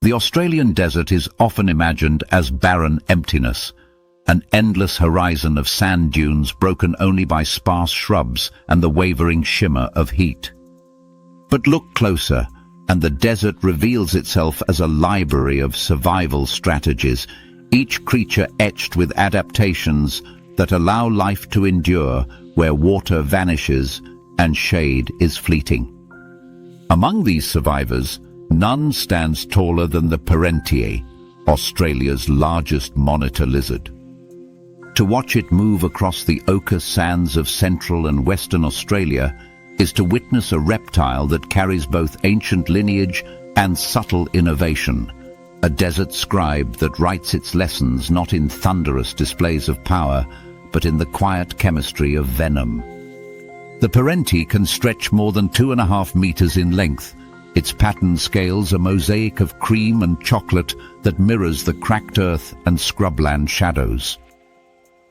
The Australian desert is often imagined as barren emptiness, an endless horizon of sand dunes broken only by sparse shrubs and the wavering shimmer of heat. But look closer, and the desert reveals itself as a library of survival strategies, each creature etched with adaptations that allow life to endure where water vanishes and shade is fleeting. Among these survivors, none stands taller than the Parentiae, Australia's largest monitor lizard. To watch it move across the ochre sands of central and western Australia is to witness a reptile that carries both ancient lineage and subtle innovation, a desert scribe that writes its lessons not in thunderous displays of power, but in the quiet chemistry of venom. The Parentiae can stretch more than 2.5 meters in length, its patterned scales a mosaic of cream and chocolate that mirrors the cracked earth and scrubland shadows.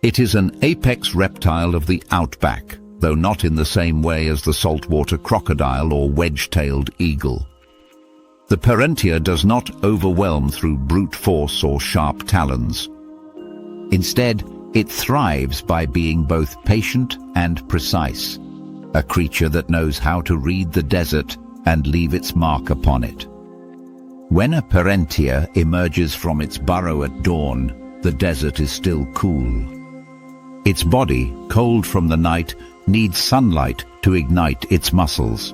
It is an apex reptile of the outback, though not in the same way as the saltwater crocodile or wedge-tailed eagle. The Parentiae does not overwhelm through brute force or sharp talons. Instead, it thrives by being both patient and precise, a creature that knows how to read the desert and leave its mark upon it. When a Parentiae emerges from its burrow at dawn, the desert is still cool. Its body, cold from the night, needs sunlight to ignite its muscles.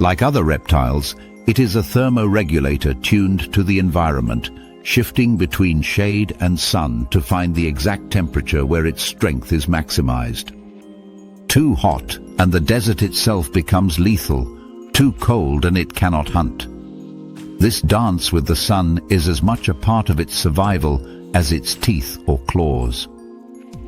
Like other reptiles, it is a thermoregulator tuned to the environment, shifting between shade and sun to find the exact temperature where its strength is maximized. Too hot, and the desert itself becomes lethal. Too cold, and it cannot hunt. This dance with the sun is as much a part of its survival as its teeth or claws.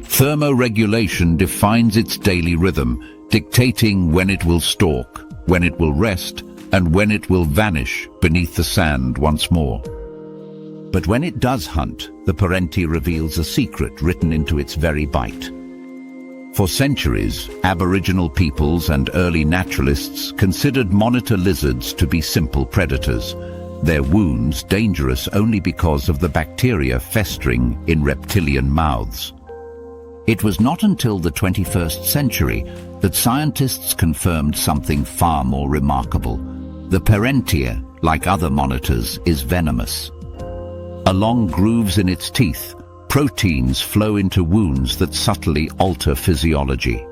Thermoregulation defines its daily rhythm, dictating when it will stalk, when it will rest, and when it will vanish beneath the sand once more. But when it does hunt, the Parentiae reveals a secret written into its very bite. For centuries, Aboriginal peoples and early naturalists considered monitor lizards to be simple predators, their wounds dangerous only because of the bacteria festering in reptilian mouths. It was not until the 21st century that scientists confirmed something far more remarkable. The Parentiae, like other monitors, is venomous. Along grooves in its teeth, proteins flow into wounds that subtly alter physiology.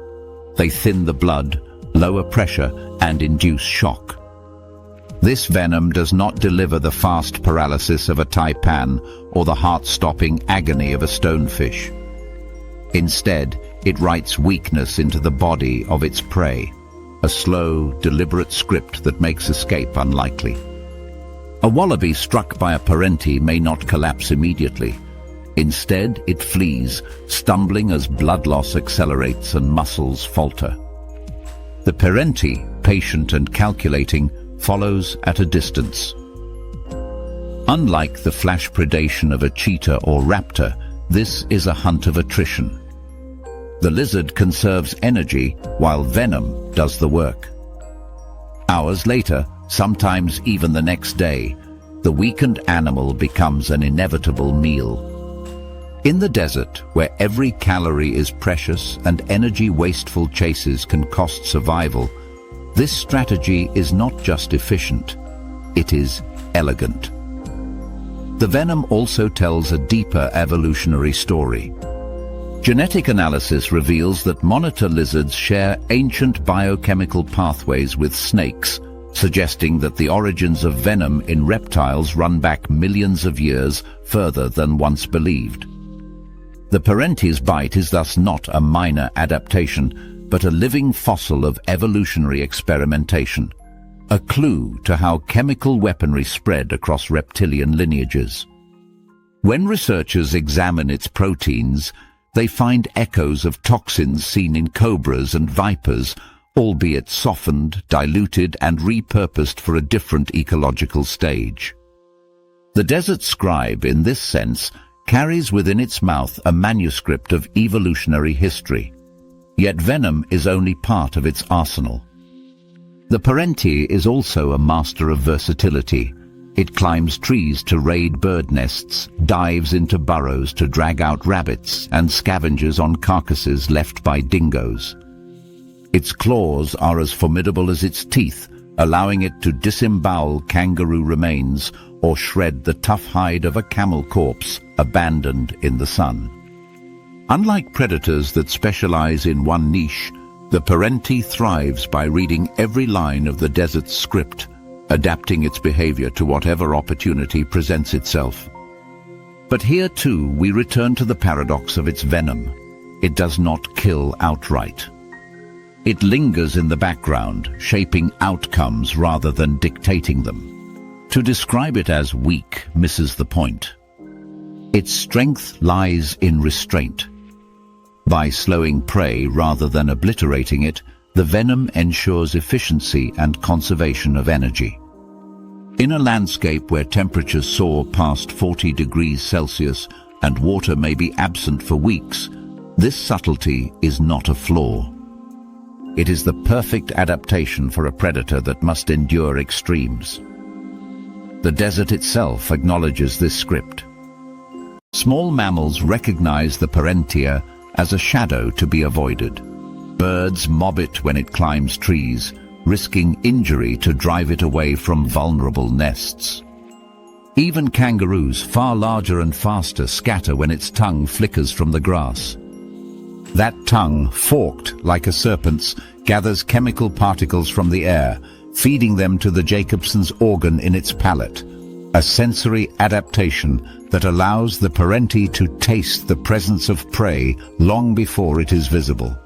They thin the blood, lower pressure, and induce shock. This venom does not deliver the fast paralysis of a taipan or the heart-stopping agony of a stonefish. Instead, it writes weakness into the body of its prey, a slow, deliberate script that makes escape unlikely. A wallaby struck by a Parentiae may not collapse immediately. Instead, it flees, stumbling as blood loss accelerates and muscles falter. The Parentiae, patient and calculating, follows at a distance. Unlike the flash predation of a cheetah or raptor, this is a hunt of attrition. The lizard conserves energy while venom does the work. Hours later, sometimes even the next day, the weakened animal becomes an inevitable meal. In the desert, where every calorie is precious and energy-wasteful chases can cost survival, this strategy is not just efficient, it is elegant. The venom also tells a deeper evolutionary story. Genetic analysis reveals that monitor lizards share ancient biochemical pathways with snakes, suggesting that the origins of venom in reptiles run back millions of years further than once believed. The Parentiae's bite is thus not a minor adaptation, but a living fossil of evolutionary experimentation, a clue to how chemical weaponry spread across reptilian lineages. When researchers examine its proteins, they find echoes of toxins seen in cobras and vipers, albeit softened, diluted, and repurposed for a different ecological stage. The desert scribe, in this sense, carries within its mouth a manuscript of evolutionary history. Yet venom is only part of its arsenal. The Parentiae is also a master of versatility. It climbs trees to raid bird nests, dives into burrows to drag out rabbits, and scavenges on carcasses left by dingoes. Its claws are as formidable as its teeth, allowing it to disembowel kangaroo remains or shred the tough hide of a camel corpse abandoned in the sun. Unlike predators that specialize in one niche, the parenti thrives by reading every line of the desert's script, adapting its behavior to whatever opportunity presents itself. But here too we return to the paradox of its venom. It does not kill outright. It lingers in the background, shaping outcomes rather than dictating them. To describe it as weak misses the point. Its strength lies in restraint. By slowing prey rather than obliterating it, the venom ensures efficiency and conservation of energy. In a landscape where temperatures soar past 40 degrees Celsius and water may be absent for weeks, this subtlety is not a flaw. It is the perfect adaptation for a predator that must endure extremes. The desert itself acknowledges this script. Small mammals recognize the parentia as a shadow to be avoided. Birds mob it when it climbs trees, risking injury to drive it away from vulnerable nests. Even kangaroos, far larger and faster, scatter when its tongue flickers from the grass. That tongue, forked like a serpent's, gathers chemical particles from the air, feeding them to the Jacobson's organ in its palate, a sensory adaptation that allows the parenti to taste the presence of prey long before it is visible.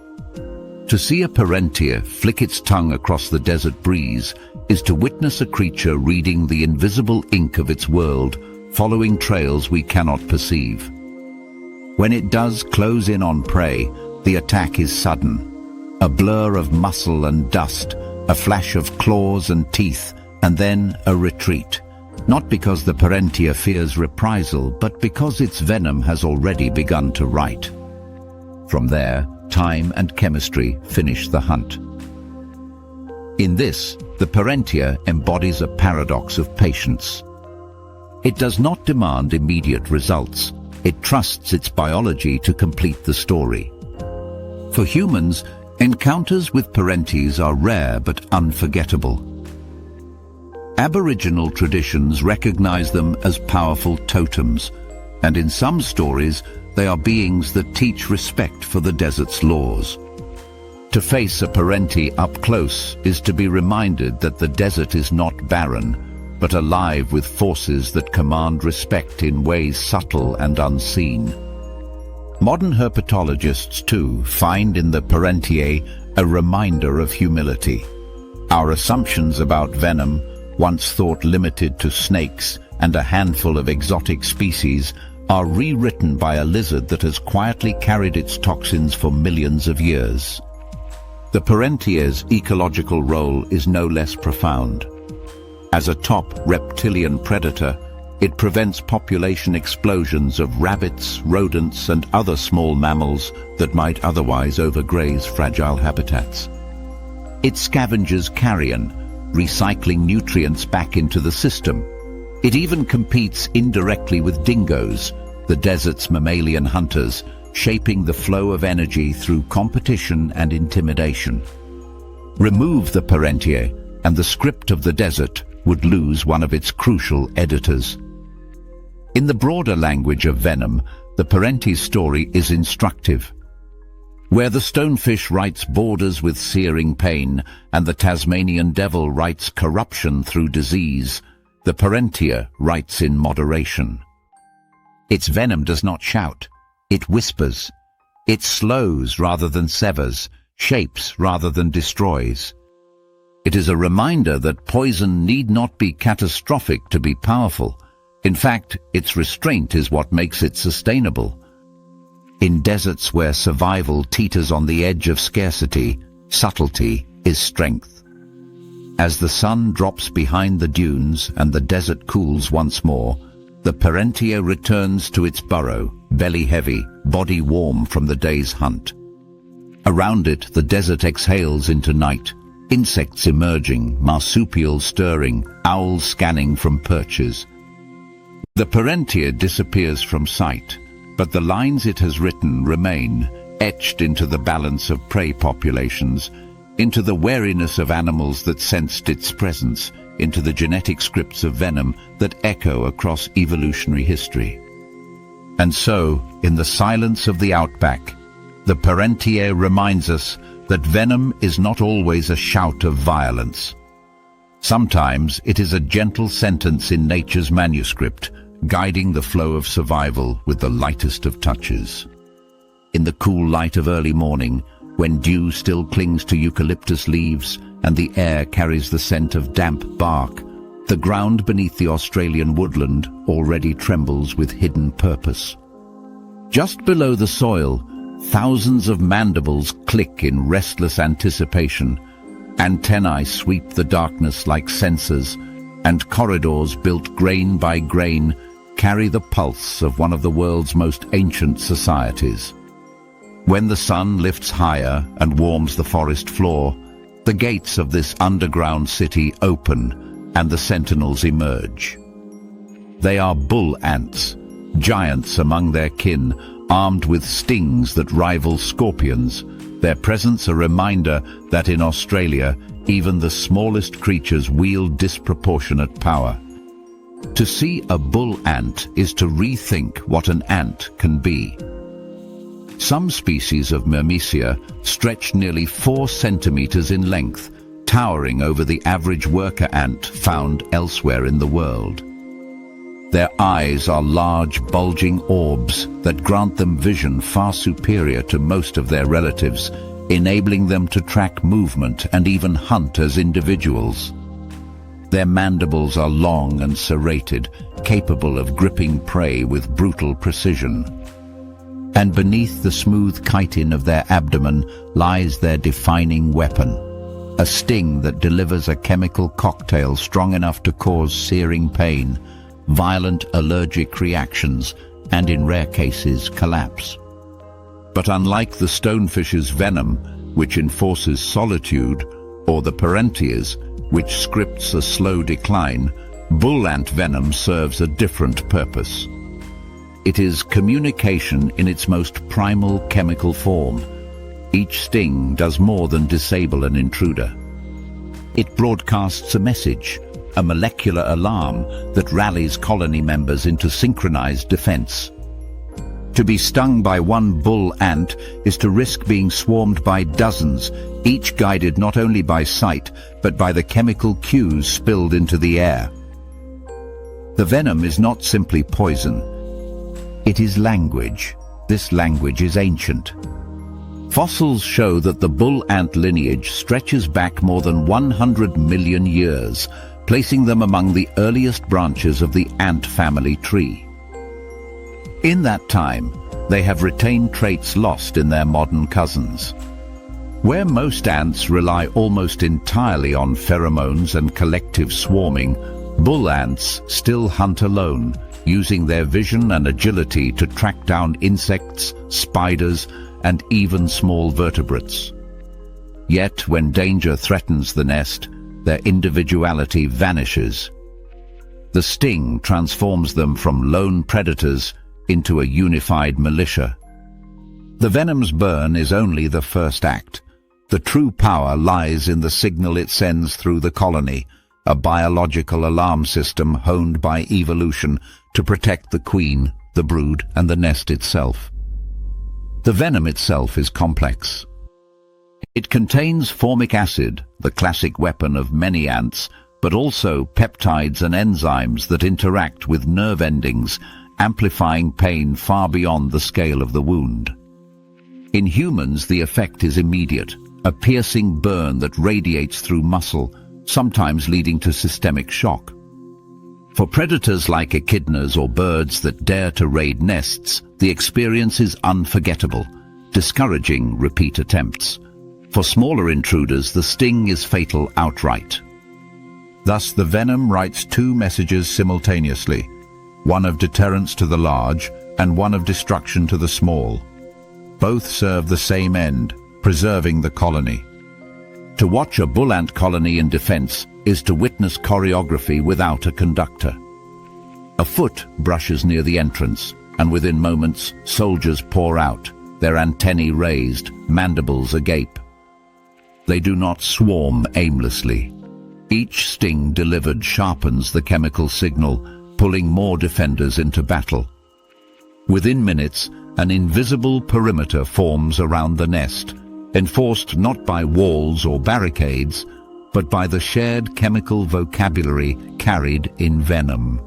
To see a parentia flick its tongue across the desert breeze is to witness a creature reading the invisible ink of its world, following trails we cannot perceive. When it does close in on prey, the attack is sudden. A blur of muscle and dust, a flash of claws and teeth, and then a retreat. Not because the parentia fears reprisal, but because its venom has already begun to write. From there, time and chemistry finish the hunt. In this, the parentia embodies a paradox of patience. It does not demand immediate results. It trusts its biology to complete the story. For humans, encounters with parenties are rare but unforgettable. Aboriginal traditions recognize them as powerful totems, and in some stories, they are beings that teach respect for the desert's laws. To face a parenti up close is to be reminded that the desert is not barren, but alive with forces that command respect in ways subtle and unseen. Modern herpetologists, too, find in the parentiae a reminder of humility. Our assumptions about venom, once thought limited to snakes and a handful of exotic species, are rewritten by a lizard that has quietly carried its toxins for millions of years. The parentia's ecological role is no less profound. As a top reptilian predator, it prevents population explosions of rabbits, rodents, and other small mammals that might otherwise overgraze fragile habitats. It scavenges carrion, recycling nutrients back into the system. It even competes indirectly with dingoes, the desert's mammalian hunters, shaping the flow of energy through competition and intimidation. Remove the parentiae, and the script of the desert would lose one of its crucial editors. In the broader language of venom, the parenti's story is instructive. Where the stonefish writes borders with searing pain, and the Tasmanian devil writes corruption through disease, the parentia writes in moderation. Its venom does not shout, it whispers. It slows rather than severs, shapes rather than destroys. It is a reminder that poison need not be catastrophic to be powerful. In fact, its restraint is what makes it sustainable. In deserts where survival teeters on the edge of scarcity, subtlety is strength. As the sun drops behind the dunes and the desert cools once more, the parentia returns to its burrow, belly heavy, body warm from the day's hunt. Around it, the desert exhales into night, insects emerging, marsupials stirring, owls scanning from perches. The parentier disappears from sight, but the lines it has written remain, etched into the balance of prey populations, into the wariness of animals that sensed its presence, into the genetic scripts of venom that echo across evolutionary history. And so, in the silence of the outback, the parentier reminds us that venom is not always a shout of violence. Sometimes it is a gentle sentence in nature's manuscript, guiding the flow of survival with the lightest of touches. In the cool light of early morning, when dew still clings to eucalyptus leaves and the air carries the scent of damp bark, the ground beneath the Australian woodland already trembles with hidden purpose. Just below the soil, thousands of mandibles click in restless anticipation. Antennae sweep the darkness like sensors, and corridors built grain by grain carry the pulse of one of the world's most ancient societies. When the sun lifts higher and warms the forest floor, the gates of this underground city open and the sentinels emerge. They are bull ants, giants among their kin, armed with stings that rival scorpions, their presence a reminder that in Australia, even the smallest creatures wield disproportionate power. To see a bull ant is to rethink what an ant can be. Some species of Myrmecia stretch nearly 4 centimeters in length, towering over the average worker ant found elsewhere in the world. Their eyes are large, bulging orbs that grant them vision far superior to most of their relatives, enabling them to track movement and even hunt as individuals. Their mandibles are long and serrated, capable of gripping prey with brutal precision. And beneath the smooth chitin of their abdomen lies their defining weapon, a sting that delivers a chemical cocktail strong enough to cause searing pain, violent allergic reactions, and in rare cases, collapse. But unlike the stonefish's venom, which enforces solitude, or the parentiers, which scripts a slow decline, bull ant venom serves a different purpose. It is communication in its most primal chemical form. Each sting does more than disable an intruder. It broadcasts a message, a molecular alarm that rallies colony members into synchronized defense. To be stung by one bull ant is to risk being swarmed by dozens, each guided not only by sight, but by the chemical cues spilled into the air. The venom is not simply poison. It is language. This language is ancient. Fossils show that the bull ant lineage stretches back more than 100 million years, placing them among the earliest branches of the ant family tree. In that time, they have retained traits lost in their modern cousins. Where most ants rely almost entirely on pheromones and collective swarming, bull ants still hunt alone, using their vision and agility to track down insects, spiders, and even small vertebrates. Yet, when danger threatens the nest, their individuality vanishes. The sting transforms them from lone predators into a unified militia. The venom's burn is only the first act. The true power lies in the signal it sends through the colony, a biological alarm system honed by evolution to protect the queen, the brood, and the nest itself. The venom itself is complex. It contains formic acid, the classic weapon of many ants, but also peptides and enzymes that interact with nerve endings, amplifying pain far beyond the scale of the wound. In humans, the effect is immediate, a piercing burn that radiates through muscle, sometimes leading to systemic shock. For predators like echidnas or birds that dare to raid nests, the experience is unforgettable, discouraging repeat attempts. For smaller intruders, the sting is fatal outright. Thus, the venom writes 2 messages simultaneously, one of deterrence to the large and one of destruction to the small. Both serve the same end, preserving the colony. To watch a bull ant colony in defense is to witness choreography without a conductor. A foot brushes near the entrance, and within moments, soldiers pour out, their antennae raised, mandibles agape. They do not swarm aimlessly. Each sting delivered sharpens the chemical signal, pulling more defenders into battle. Within minutes, an invisible perimeter forms around the nest, enforced not by walls or barricades, but by the shared chemical vocabulary carried in venom.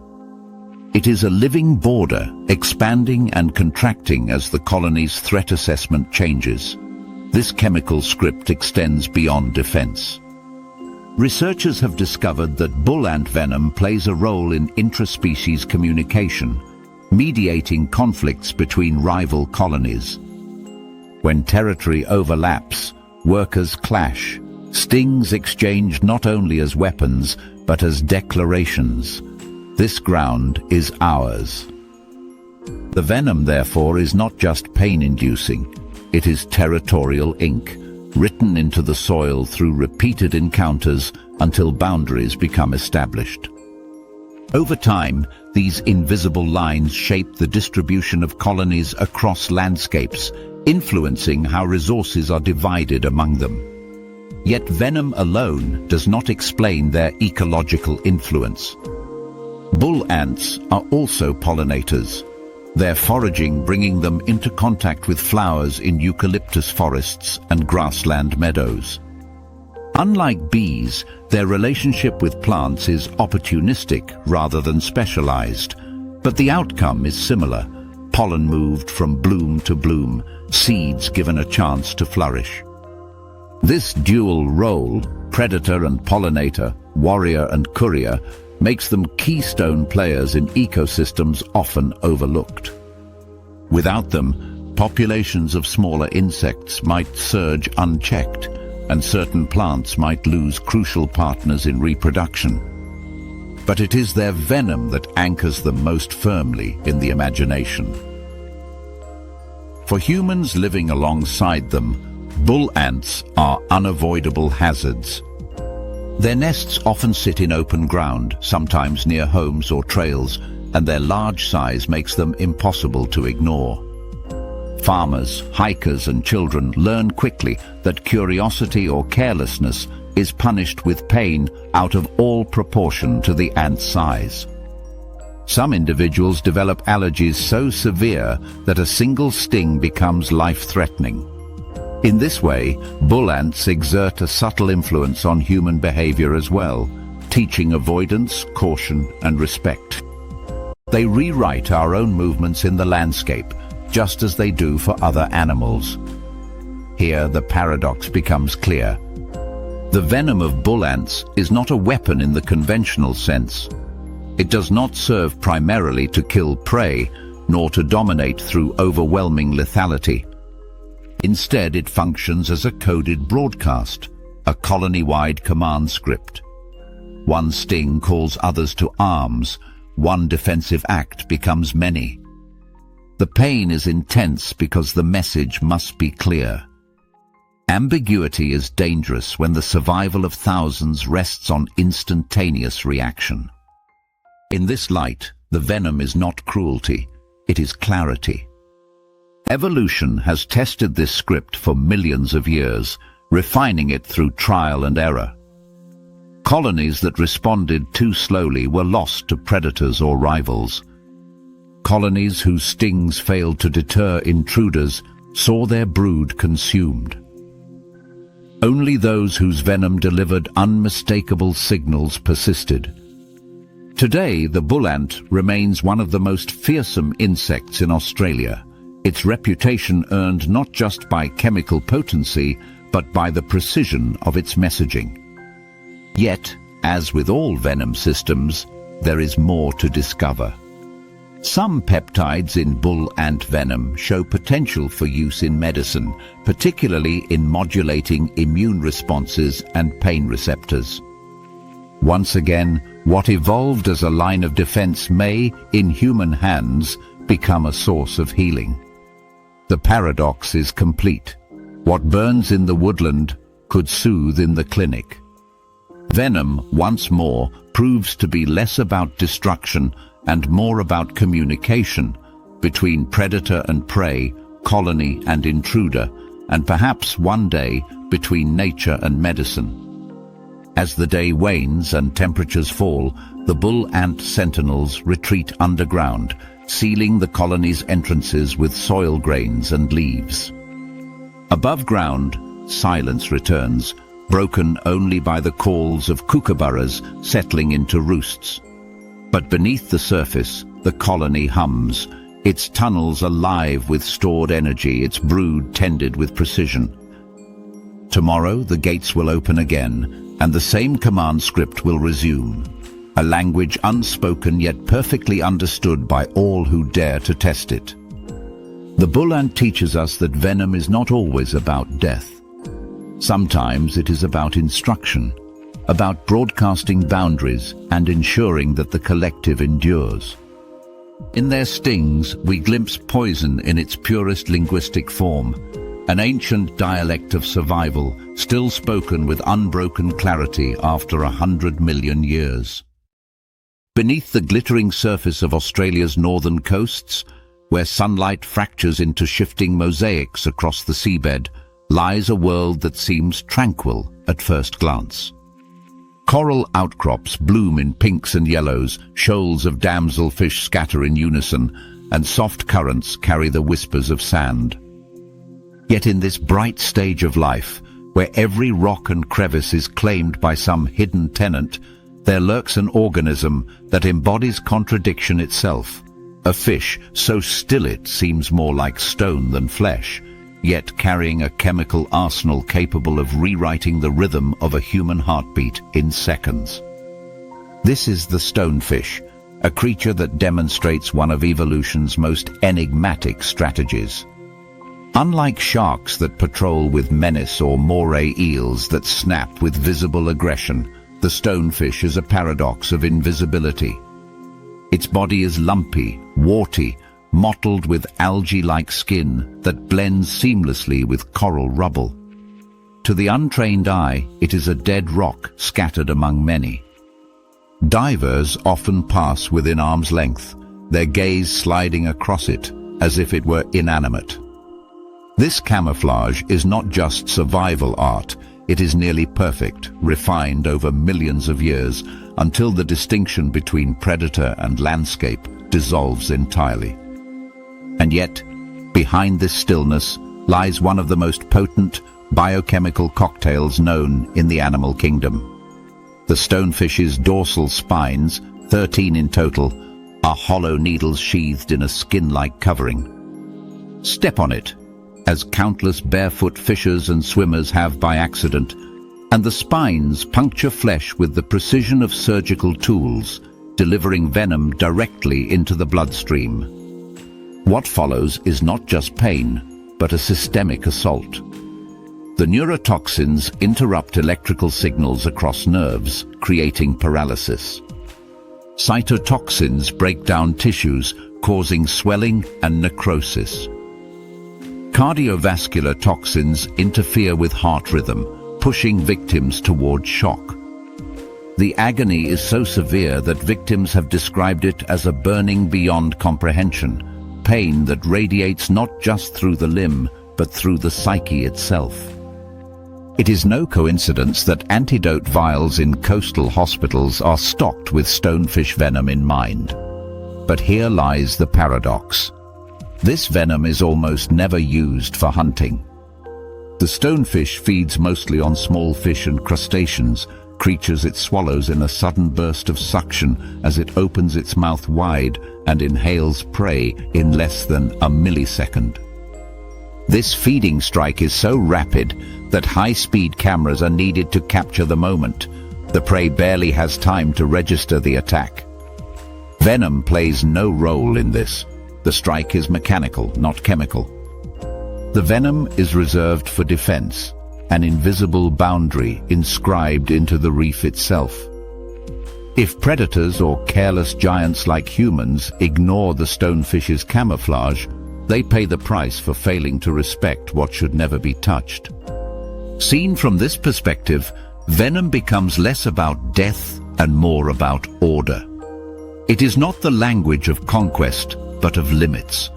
It is a living border, expanding and contracting as the colony's threat assessment changes. This chemical script extends beyond defense. Researchers have discovered that bull ant venom plays a role in intraspecies communication, mediating conflicts between rival colonies. When territory overlaps, workers clash. Stings exchanged not only as weapons, but as declarations. This ground is ours. The venom, therefore, is not just pain-inducing. It is territorial ink, written into the soil through repeated encounters until boundaries become established. Over time, these invisible lines shape the distribution of colonies across landscapes, influencing how resources are divided among them. Yet venom alone does not explain their ecological influence. Bull ants are also pollinators, their foraging bringing them into contact with flowers in eucalyptus forests and grassland meadows. Unlike bees, their relationship with plants is opportunistic rather than specialized, but the outcome is similar: pollen moved from bloom to bloom, seeds given a chance to flourish. This dual role, predator and pollinator, warrior and courier, makes them keystone players in ecosystems often overlooked. Without them, populations of smaller insects might surge unchecked, and certain plants might lose crucial partners in reproduction. But it is their venom that anchors them most firmly in the imagination. For humans living alongside them, bull ants are unavoidable hazards. Their nests often sit in open ground, sometimes near homes or trails, and their large size makes them impossible to ignore. Farmers, hikers, and children learn quickly that curiosity or carelessness is punished with pain out of all proportion to the ant's size. Some individuals develop allergies so severe that a single sting becomes life-threatening. In this way, bull ants exert a subtle influence on human behavior as well, teaching avoidance, caution, and respect. They rewrite our own movements in the landscape, just as they do for other animals. Here, the paradox becomes clear. The venom of bull ants is not a weapon in the conventional sense. It does not serve primarily to kill prey, nor to dominate through overwhelming lethality. Instead, it functions as a coded broadcast, a colony-wide command script. One sting calls others to arms, one defensive act becomes many. The pain is intense because the message must be clear. Ambiguity is dangerous when the survival of thousands rests on instantaneous reaction. In this light, the venom is not cruelty, it is clarity. Evolution has tested this script for millions of years, refining it through trial and error. Colonies that responded too slowly were lost to predators or rivals. Colonies whose stings failed to deter intruders saw their brood consumed. Only those whose venom delivered unmistakable signals persisted. Today, the bull ant remains one of the most fearsome insects in Australia. Its reputation earned not just by chemical potency, but by the precision of its messaging. Yet, as with all venom systems, there is more to discover. Some peptides in bull ant venom show potential for use in medicine, particularly in modulating immune responses and pain receptors. Once again, what evolved as a line of defense may, in human hands, become a source of healing. The paradox is complete. What burns in the woodland could soothe in the clinic. Venom, once more, proves to be less about destruction and more about communication between predator and prey, colony and intruder, and perhaps one day between nature and medicine. As the day wanes and temperatures fall, the bull ant sentinels retreat underground, sealing the colony's entrances with soil grains and leaves. Above ground, silence returns, broken only by the calls of kookaburras settling into roosts. But beneath the surface, the colony hums, its tunnels alive with stored energy, its brood tended with precision. Tomorrow the gates will open again, and the same command script will resume, a language unspoken yet perfectly understood by all who dare to test it. The bull ant teaches us that venom is not always about death. Sometimes it is about instruction, about broadcasting boundaries and ensuring that the collective endures. In their stings, we glimpse poison in its purest linguistic form, an ancient dialect of survival still spoken with unbroken clarity after 100 million years. Beneath the glittering surface of Australia's northern coasts, where sunlight fractures into shifting mosaics across the seabed, lies a world that seems tranquil at first glance. Coral outcrops bloom in pinks and yellows, shoals of damselfish scatter in unison, and soft currents carry the whispers of sand. Yet in this bright stage of life, where every rock and crevice is claimed by some hidden tenant, there lurks an organism that embodies contradiction itself. A fish so still it seems more like stone than flesh, yet carrying a chemical arsenal capable of rewriting the rhythm of a human heartbeat in seconds. This is the stonefish, a creature that demonstrates one of evolution's most enigmatic strategies. Unlike sharks that patrol with menace or moray eels that snap with visible aggression, the stonefish is a paradox of invisibility. Its body is lumpy, warty, mottled with algae-like skin that blends seamlessly with coral rubble. To the untrained eye, it is a dead rock scattered among many. Divers often pass within arm's length, their gaze sliding across it as if it were inanimate. This camouflage is not just survival art, it is nearly perfect, refined over millions of years, until the distinction between predator and landscape dissolves entirely. And yet, behind this stillness lies one of the most potent biochemical cocktails known in the animal kingdom. The stonefish's dorsal spines, 13 in total, are hollow needles sheathed in a skin-like covering. Step on it, as countless barefoot fishers and swimmers have by accident, and the spines puncture flesh with the precision of surgical tools, delivering venom directly into the bloodstream. What follows is not just pain, but a systemic assault. The neurotoxins interrupt electrical signals across nerves, creating paralysis. Cytotoxins break down tissues, causing swelling and necrosis. Cardiovascular toxins interfere with heart rhythm, pushing victims toward shock. The agony is so severe that victims have described it as a burning beyond comprehension, pain that radiates not just through the limb, but through the psyche itself. It is no coincidence that antidote vials in coastal hospitals are stocked with stonefish venom in mind. But here lies the paradox. This venom is almost never used for hunting. The stonefish feeds mostly on small fish and crustaceans, creatures it swallows in a sudden burst of suction as it opens its mouth wide and inhales prey in less than a millisecond. This feeding strike is so rapid that high-speed cameras are needed to capture the moment. The prey barely has time to register the attack. Venom plays no role in this. The strike is mechanical, not chemical. The venom is reserved for defense, an invisible boundary inscribed into the reef itself. If predators or careless giants like humans ignore the stonefish's camouflage, they pay the price for failing to respect what should never be touched. Seen from this perspective, venom becomes less about death and more about order. It is not the language of conquest, but of limits.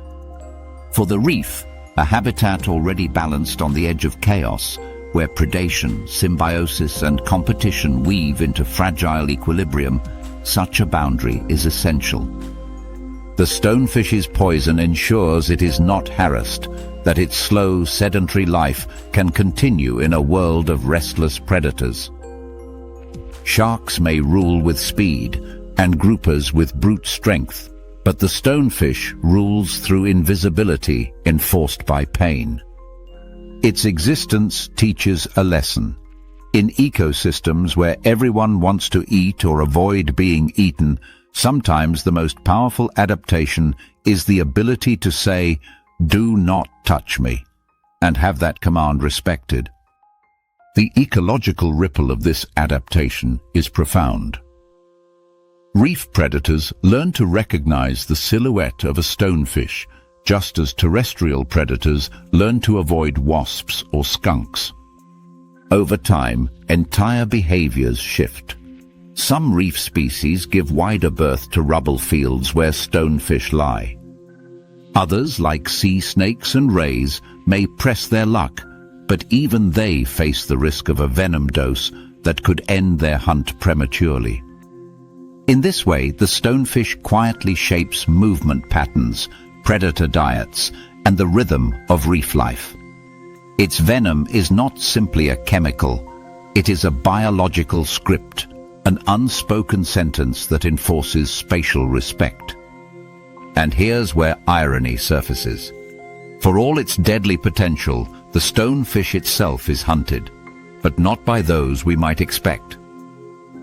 For the reef, a habitat already balanced on the edge of chaos, where predation, symbiosis, and competition weave into fragile equilibrium, such a boundary is essential. The stonefish's poison ensures it is not harassed, that its slow, sedentary life can continue in a world of restless predators. Sharks may rule with speed, and groupers with brute strength, but the stonefish rules through invisibility enforced by pain. Its existence teaches a lesson. In ecosystems where everyone wants to eat or avoid being eaten, sometimes the most powerful adaptation is the ability to say, "Do not touch me," and have that command respected. The ecological ripple of this adaptation is profound. Reef predators learn to recognize the silhouette of a stonefish, just as terrestrial predators learn to avoid wasps or skunks. Over time, entire behaviors shift. Some reef species give wider berth to rubble fields where stonefish lie. Others, like sea snakes and rays, may press their luck, but even they face the risk of a venom dose that could end their hunt prematurely. In this way, the stonefish quietly shapes movement patterns, predator diets, and the rhythm of reef life. Its venom is not simply a chemical, it is a biological script, an unspoken sentence that enforces spatial respect. And here's where irony surfaces. For all its deadly potential, the stonefish itself is hunted, but not by those we might expect.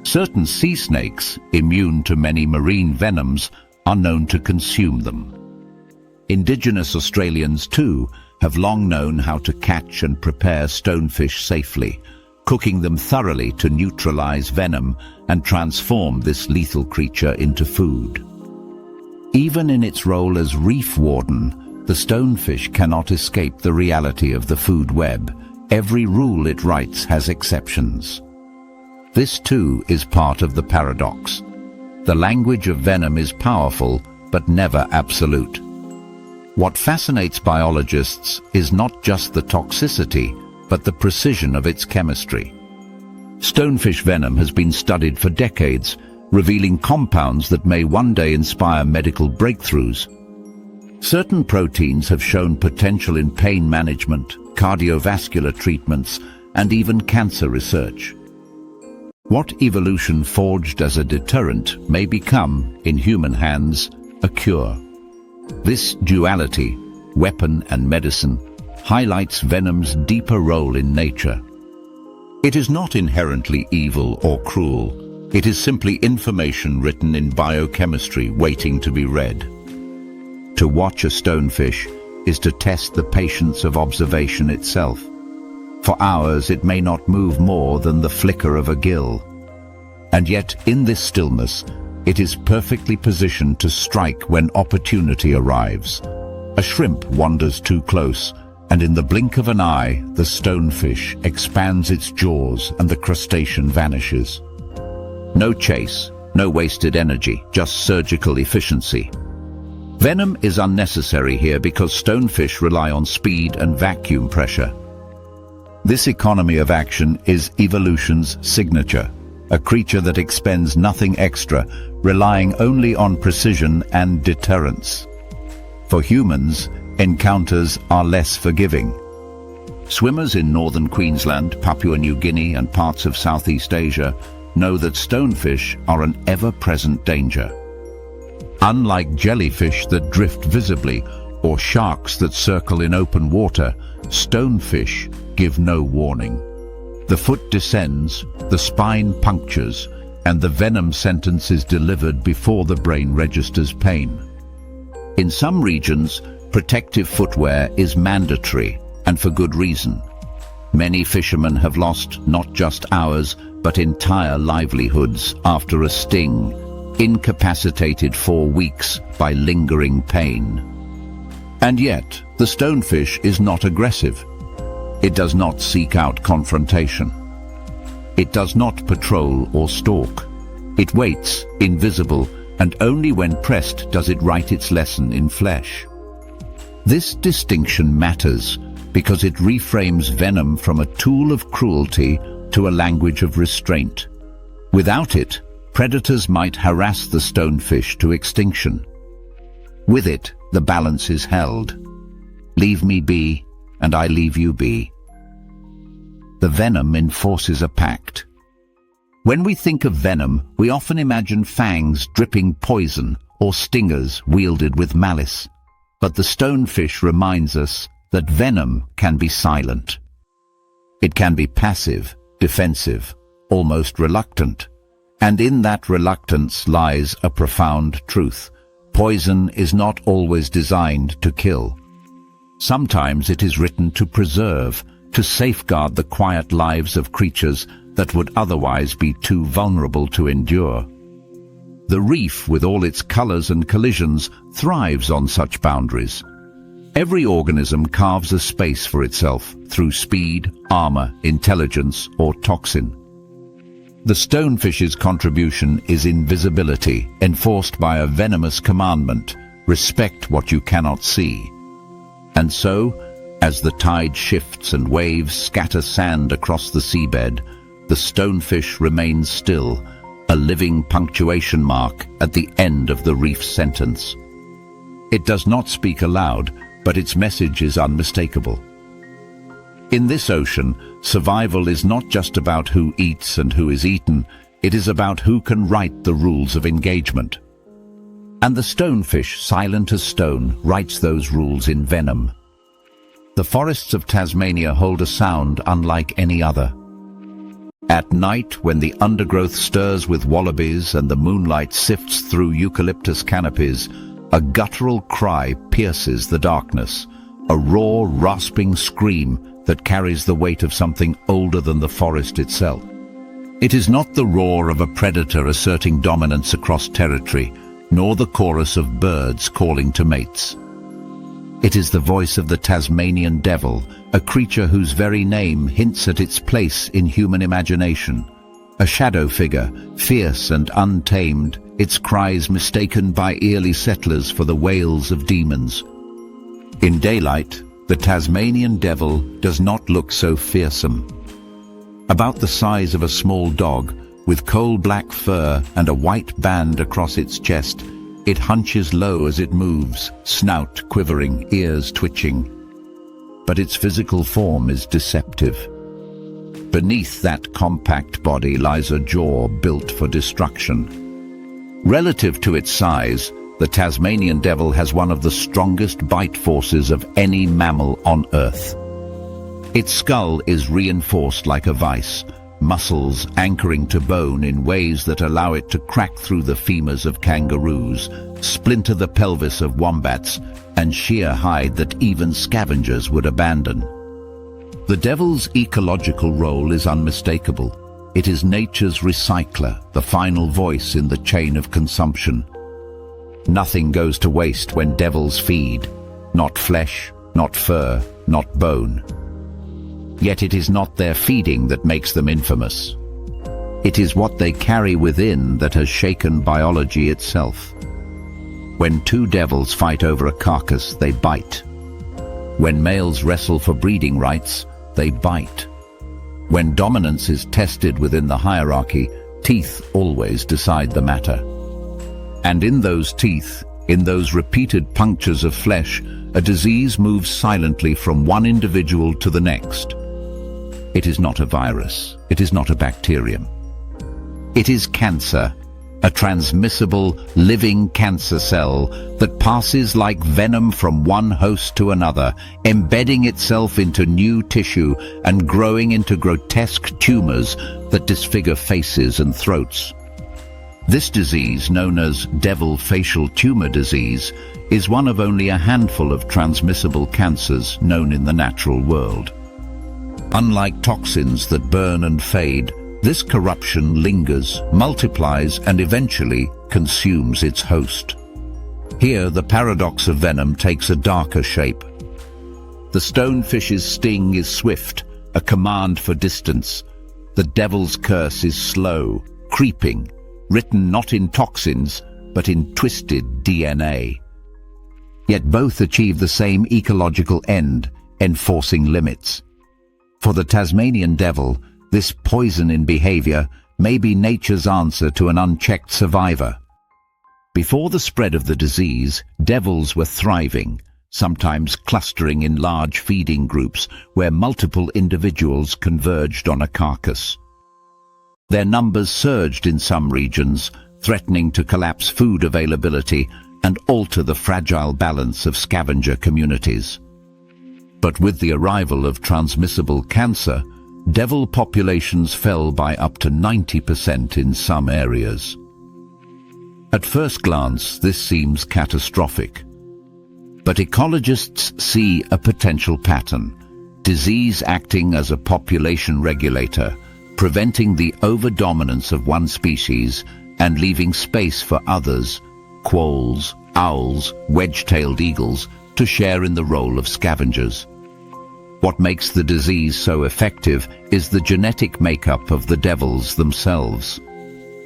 Certain sea snakes, immune to many marine venoms, are known to consume them. Indigenous Australians, too, have long known how to catch and prepare stonefish safely, cooking them thoroughly to neutralize venom and transform this lethal creature into food. Even in its role as reef warden, the stonefish cannot escape the reality of the food web. Every rule it writes has exceptions. This too is part of the paradox. The language of venom is powerful, but never absolute. What fascinates biologists is not just the toxicity, but the precision of its chemistry. Stonefish venom has been studied for decades, revealing compounds that may one day inspire medical breakthroughs. Certain proteins have shown potential in pain management, cardiovascular treatments, and even cancer research. What evolution forged as a deterrent may become, in human hands, a cure. This duality, weapon and medicine, highlights venom's deeper role in nature. It is not inherently evil or cruel. It is simply information written in biochemistry waiting to be read. To watch a stonefish is to test the patience of observation itself. For hours it may not move more than the flicker of a gill. And yet, in this stillness, it is perfectly positioned to strike when opportunity arrives. A shrimp wanders too close, and in the blink of an eye, the stonefish expands its jaws and the crustacean vanishes. No chase, no wasted energy, just surgical efficiency. Venom is unnecessary here because stonefish rely on speed and vacuum pressure. This economy of action is evolution's signature, a creature that expends nothing extra, relying only on precision and deterrence. For humans, encounters are less forgiving. Swimmers in northern Queensland, Papua New Guinea, and parts of Southeast Asia know that stonefish are an ever-present danger. Unlike jellyfish that drift visibly or sharks that circle in open water, stonefish give no warning. The foot descends, the spine punctures, and the venom sentence is delivered before the brain registers pain. In some regions, protective footwear is mandatory, and for good reason. Many fishermen have lost not just hours, but entire livelihoods after a sting, incapacitated for weeks by lingering pain. And yet, the stonefish is not aggressive. It does not seek out confrontation. It does not patrol or stalk. It waits, invisible, and only when pressed does it write its lesson in flesh. This distinction matters because it reframes venom from a tool of cruelty to a language of restraint. Without it, predators might harass the stonefish to extinction. With it, the balance is held. Leave me be, and I leave you be. The venom enforces a pact. When we think of venom, we often imagine fangs dripping poison or stingers wielded with malice. But the stonefish reminds us that venom can be silent. It can be passive, defensive, almost reluctant. And in that reluctance lies a profound truth. Poison is not always designed to kill. Sometimes it is written to preserve, to safeguard the quiet lives of creatures that would otherwise be too vulnerable to endure. The reef, with all its colors and collisions, thrives on such boundaries. Every organism carves a space for itself through speed, armor, intelligence, or toxin. The stonefish's contribution is invisibility, enforced by a venomous commandment: respect what you cannot see. And so, as the tide shifts and waves scatter sand across the seabed, the stonefish remains still, a living punctuation mark at the end of the reef's sentence. It does not speak aloud, but its message is unmistakable. In this ocean, survival is not just about who eats and who is eaten, it is about who can write the rules of engagement. And the stonefish, silent as stone, writes those rules in venom. The forests of Tasmania hold a sound unlike any other. At night, when the undergrowth stirs with wallabies and the moonlight sifts through eucalyptus canopies, a guttural cry pierces the darkness, a raw, rasping scream that carries the weight of something older than the forest itself. It is not the roar of a predator asserting dominance across territory, nor the chorus of birds calling to mates. It is the voice of the Tasmanian devil, a creature whose very name hints at its place in human imagination. A shadow figure, fierce and untamed, its cries mistaken by early settlers for the wails of demons. In daylight, the Tasmanian devil does not look so fearsome. About the size of a small dog, with coal-black fur and a white band across its chest, it hunches low as it moves, snout quivering, ears twitching. But its physical form is deceptive. Beneath that compact body lies a jaw built for destruction. Relative to its size, the Tasmanian devil has one of the strongest bite forces of any mammal on Earth. Its skull is reinforced like a vice, muscles anchoring to bone in ways that allow it to crack through the femurs of kangaroos, splinter the pelvis of wombats, and shear hide that even scavengers would abandon. The devil's ecological role is unmistakable. It is nature's recycler, the final voice in the chain of consumption. Nothing goes to waste when devils feed. Not flesh, not fur, not bone. Yet it is not their feeding that makes them infamous. It is what they carry within that has shaken biology itself. When two devils fight over a carcass, they bite. When males wrestle for breeding rights, they bite. When dominance is tested within the hierarchy, teeth always decide the matter. And in those teeth, in those repeated punctures of flesh, a disease moves silently from one individual to the next. It is not a virus. It is not a bacterium. It is cancer, a transmissible, living cancer cell that passes like venom from one host to another, embedding itself into new tissue and growing into grotesque tumors that disfigure faces and throats. This disease, known as devil facial tumor disease, is one of only a handful of transmissible cancers known in the natural world. Unlike toxins that burn and fade, this corruption lingers, multiplies, and eventually consumes its host. Here, the paradox of venom takes a darker shape. The stonefish's sting is swift, a command for distance. The devil's curse is slow, creeping, written not in toxins, but in twisted DNA. Yet both achieve the same ecological end, enforcing limits. For the Tasmanian devil, this poison in behavior may be nature's answer to an unchecked survivor. Before the spread of the disease, devils were thriving, sometimes clustering in large feeding groups where multiple individuals converged on a carcass. Their numbers surged in some regions, threatening to collapse food availability and alter the fragile balance of scavenger communities. But with the arrival of transmissible cancer, devil populations fell by up to 90% in some areas. At first glance, this seems catastrophic. But ecologists see a potential pattern: disease acting as a population regulator, preventing the overdominance of one species and leaving space for others, quolls, owls, wedge-tailed eagles, to share in the role of scavengers. What makes the disease so effective is the genetic makeup of the devils themselves.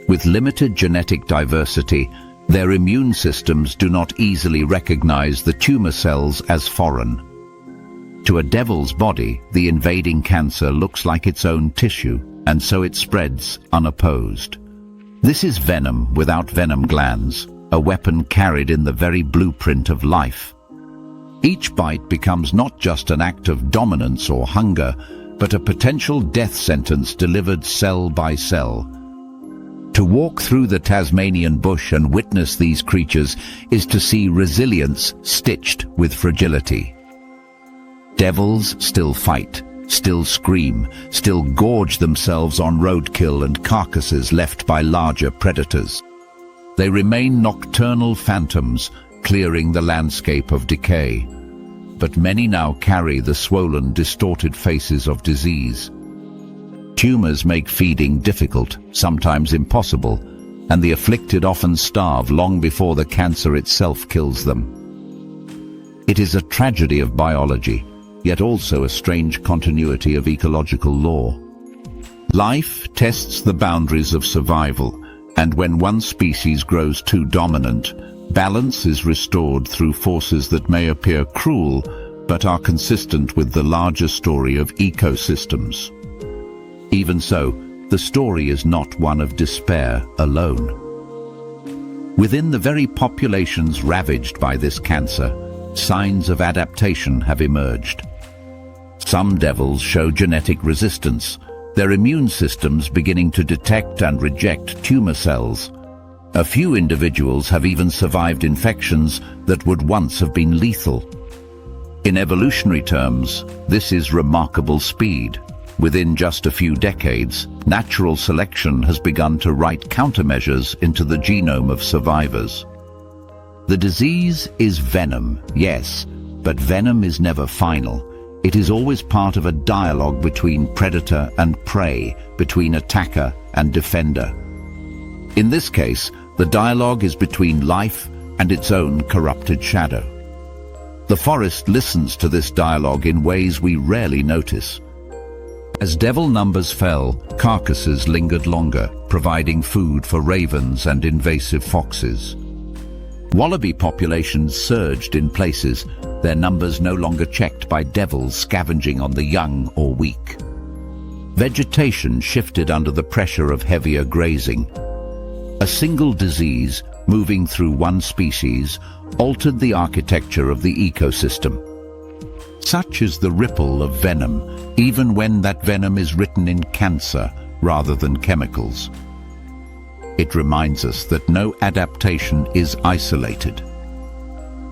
With limited genetic diversity, their immune systems do not easily recognize the tumor cells as foreign. To a devil's body, the invading cancer looks like its own tissue, and so it spreads unopposed. This is venom without venom glands, a weapon carried in the very blueprint of life. Each bite becomes not just an act of dominance or hunger, but a potential death sentence delivered cell by cell. To walk through the Tasmanian bush and witness these creatures is to see resilience stitched with fragility. Devils still fight, still scream, still gorge themselves on roadkill and carcasses left by larger predators. They remain nocturnal phantoms, clearing the landscape of decay. But many now carry the swollen, distorted faces of disease. Tumors make feeding difficult, sometimes impossible, and the afflicted often starve long before the cancer itself kills them. It is a tragedy of biology, yet also a strange continuity of ecological law. Life tests the boundaries of survival, and when one species grows too dominant, balance is restored through forces that may appear cruel, but are consistent with the larger story of ecosystems. Even so, the story is not one of despair alone. Within the very populations ravaged by this cancer, signs of adaptation have emerged. Some devils show genetic resistance, their immune systems beginning to detect and reject tumor cells. A few individuals have even survived infections that would once have been lethal. In evolutionary terms, this is remarkable speed. Within just a few decades, natural selection has begun to write countermeasures into the genome of survivors. The disease is venom, yes, but venom is never final. It is always part of a dialogue between predator and prey, between attacker and defender. In this case, the dialogue is between life and its own corrupted shadow. The forest listens to this dialogue in ways we rarely notice. As devil numbers fell, carcasses lingered longer, providing food for ravens and invasive foxes. Wallaby populations surged in places, their numbers no longer checked by devils scavenging on the young or weak. Vegetation shifted under the pressure of heavier grazing. A single disease, moving through one species, altered the architecture of the ecosystem. Such is the ripple of venom, even when that venom is written in cancer rather than chemicals. It reminds us that no adaptation is isolated.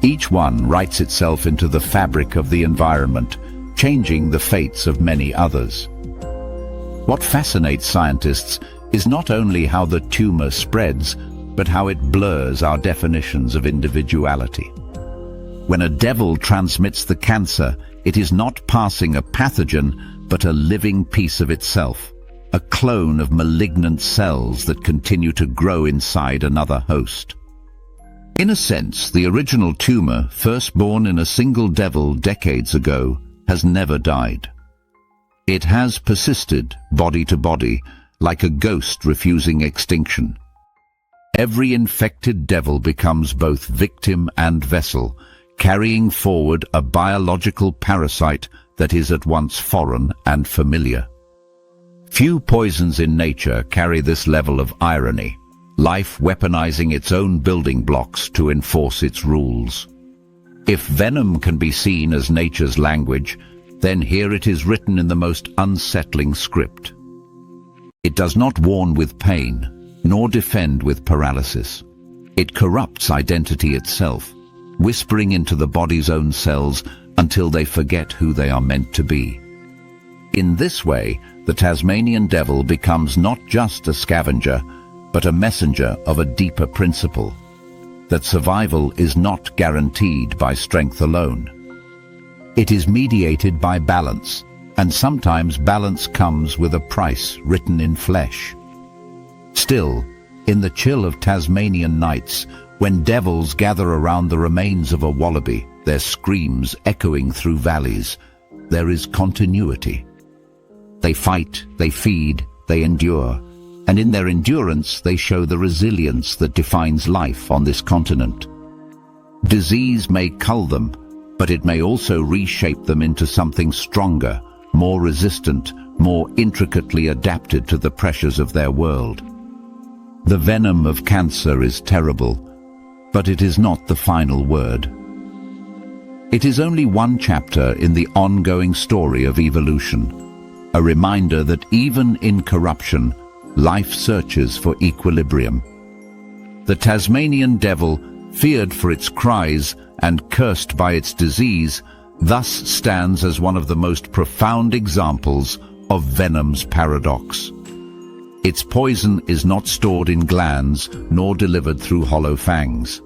Each one writes itself into the fabric of the environment, changing the fates of many others. What fascinates scientists is not only how the tumor spreads, but how it blurs our definitions of individuality. When a devil transmits the cancer, it is not passing a pathogen, but a living piece of itself, a clone of malignant cells that continue to grow inside another host. In a sense, the original tumor, first born in a single devil decades ago, has never died. It has persisted, body to body, like a ghost refusing extinction. Every infected devil becomes both victim and vessel, carrying forward a biological parasite that is at once foreign and familiar. Few poisons in nature carry this level of irony, life weaponizing its own building blocks to enforce its rules. If venom can be seen as nature's language, then here it is written in the most unsettling script. It does not warn with pain, nor defend with paralysis. It corrupts identity itself, whispering into the body's own cells until they forget who they are meant to be. In this way, the Tasmanian devil becomes not just a scavenger, but a messenger of a deeper principle, that survival is not guaranteed by strength alone. It is mediated by balance, and sometimes balance comes with a price written in flesh. Still, in the chill of Tasmanian nights, when devils gather around the remains of a wallaby, their screams echoing through valleys, there is continuity. They fight, they feed, they endure, and in their endurance they show the resilience that defines life on this continent. Disease may cull them, but it may also reshape them into something stronger, more resistant, more intricately adapted to the pressures of their world. The venom of cancer is terrible, but it is not the final word. It is only one chapter in the ongoing story of evolution, a reminder that even in corruption, life searches for equilibrium. The Tasmanian devil, feared for its cries and cursed by its disease, thus stands as one of the most profound examples of venom's paradox. Its poison is not stored in glands nor delivered through hollow fangs.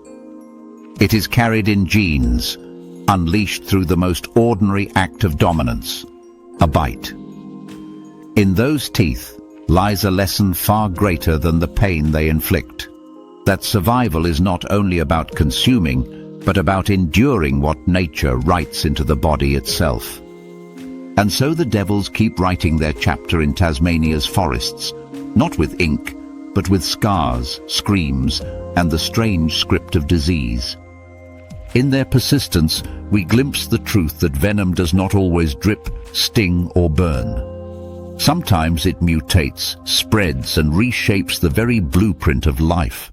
It is carried in genes, unleashed through the most ordinary act of dominance, a bite. In those teeth lies a lesson far greater than the pain they inflict, that survival is not only about consuming, but about enduring what nature writes into the body itself. And so the devils keep writing their chapter in Tasmania's forests, not with ink, but with scars, screams, and the strange script of disease. In their persistence, we glimpse the truth that venom does not always drip, sting, or burn. Sometimes it mutates, spreads, and reshapes the very blueprint of life.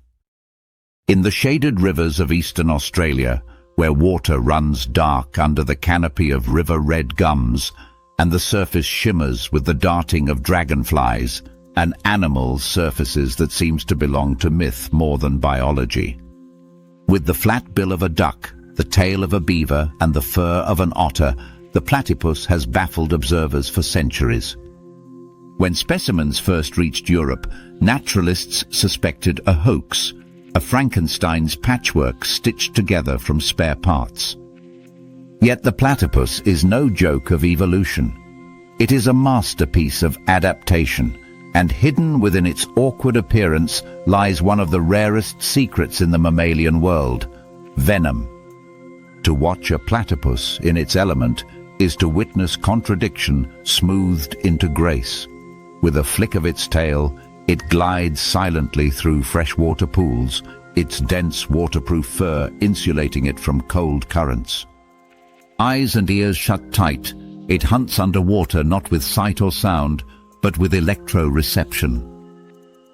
In the shaded rivers of eastern Australia, where water runs dark under the canopy of river-red gums, and the surface shimmers with the darting of dragonflies, an animal surfaces that seems to belong to myth more than biology. With the flat bill of a duck, the tail of a beaver, and the fur of an otter, the platypus has baffled observers for centuries. When specimens first reached Europe, naturalists suspected a hoax, a Frankenstein's patchwork stitched together from spare parts. Yet the platypus is no joke of evolution. It is a masterpiece of adaptation, and hidden within its awkward appearance lies one of the rarest secrets in the mammalian world, venom. To watch a platypus in its element is to witness contradiction smoothed into grace. With a flick of its tail, it glides silently through freshwater pools, its dense waterproof fur insulating it from cold currents. Eyes and ears shut tight, it hunts underwater not with sight or sound, but with electroreception.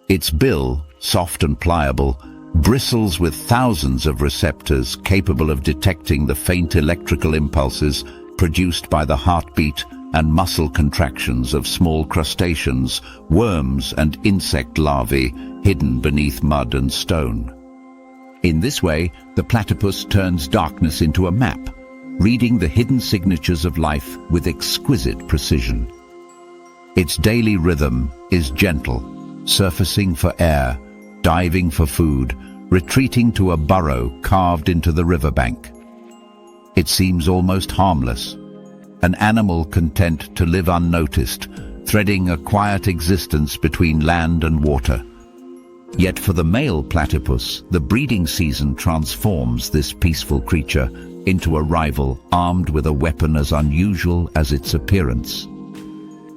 Its bill, soft and pliable, bristles with thousands of receptors capable of detecting the faint electrical impulses produced by the heartbeat and muscle contractions of small crustaceans, worms and insect larvae hidden beneath mud and stone. In this way, the platypus turns darkness into a map, reading the hidden signatures of life with exquisite precision. Its daily rhythm is gentle, surfacing for air, diving for food, retreating to a burrow carved into the riverbank. It seems almost harmless, an animal content to live unnoticed, threading a quiet existence between land and water. Yet for the male platypus, the breeding season transforms this peaceful creature into a rival armed with a weapon as unusual as its appearance.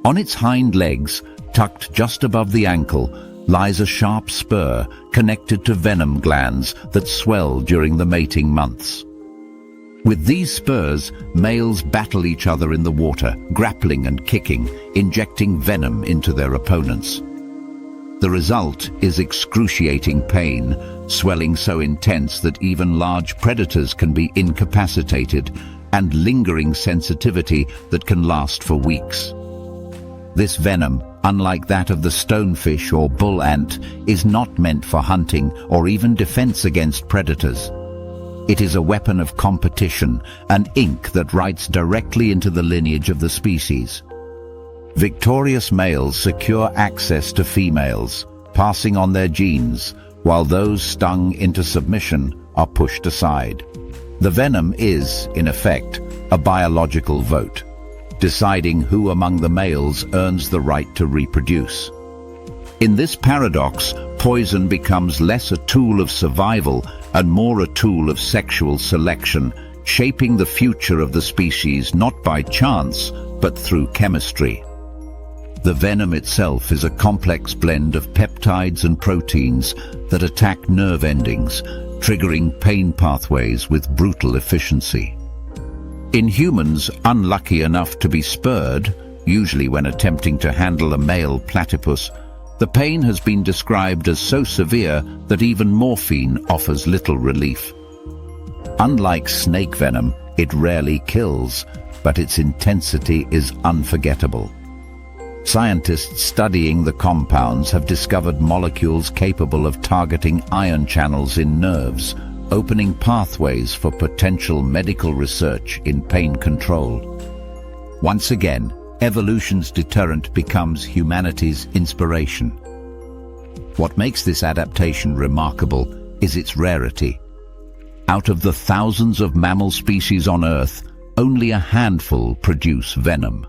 On its hind legs, tucked just above the ankle, lies a sharp spur connected to venom glands that swell during the mating months. With these spurs, males battle each other in the water, grappling and kicking, injecting venom into their opponents. The result is excruciating pain, swelling so intense that even large predators can be incapacitated, and lingering sensitivity that can last for weeks. This venom, unlike that of the stonefish or bull ant, is not meant for hunting or even defense against predators. It is a weapon of competition, an ink that writes directly into the lineage of the species. Victorious males secure access to females, passing on their genes, while those stung into submission are pushed aside. The venom is, in effect, a biological vote, deciding who among the males earns the right to reproduce. In this paradox, poison becomes less a tool of survival and more a tool of sexual selection, shaping the future of the species not by chance, but through chemistry. The venom itself is a complex blend of peptides and proteins that attack nerve endings, triggering pain pathways with brutal efficiency. In humans unlucky enough to be spurred, usually when attempting to handle a male platypus, the pain has been described as so severe that even morphine offers little relief. Unlike snake venom, it rarely kills, but its intensity is unforgettable. Scientists studying the compounds have discovered molecules capable of targeting ion channels in nerves, opening pathways for potential medical research in pain control. Once again, evolution's deterrent becomes humanity's inspiration. What makes this adaptation remarkable is its rarity. Out of the thousands of mammal species on Earth, only a handful produce venom.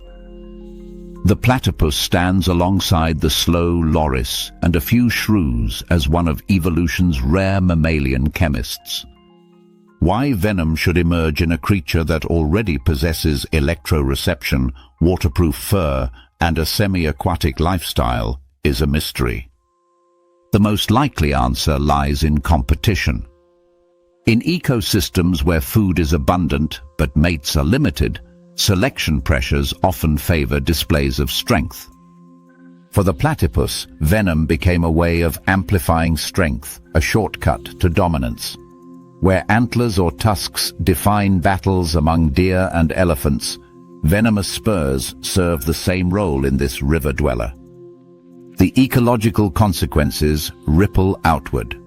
The platypus stands alongside the slow loris and a few shrews as one of evolution's rare mammalian chemists. Why venom should emerge in a creature that already possesses electroreception, waterproof fur, and a semi-aquatic lifestyle is a mystery. The most likely answer lies in competition. In ecosystems where food is abundant but mates are limited, selection pressures often favor displays of strength. For the platypus, venom became a way of amplifying strength, a shortcut to dominance. Where antlers or tusks define battles among deer and elephants, venomous spurs serve the same role in this river dweller. The ecological consequences ripple outward.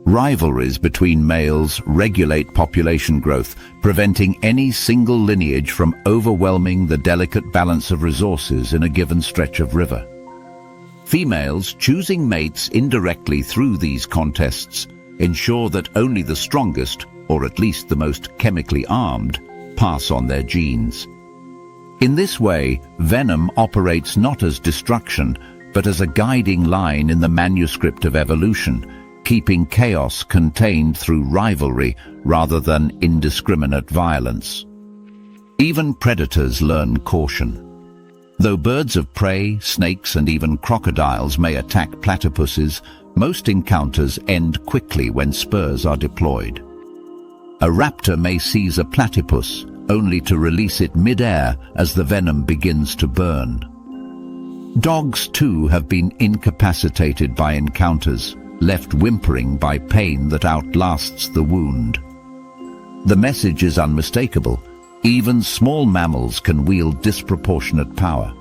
Rivalries between males regulate population growth, preventing any single lineage from overwhelming the delicate balance of resources in a given stretch of river. Females choosing mates indirectly through these contests ensure that only the strongest, or at least the most chemically armed, pass on their genes. In this way, venom operates not as destruction, but as a guiding line in the manuscript of evolution, keeping chaos contained through rivalry rather than indiscriminate violence. Even predators learn caution. Though birds of prey, snakes, and even crocodiles may attack platypuses, most encounters end quickly when spurs are deployed. A raptor may seize a platypus, only to release it mid-air as the venom begins to burn. Dogs, too, have been incapacitated by encounters, left whimpering by pain that outlasts the wound. The message is unmistakable. Even small mammals can wield disproportionate power.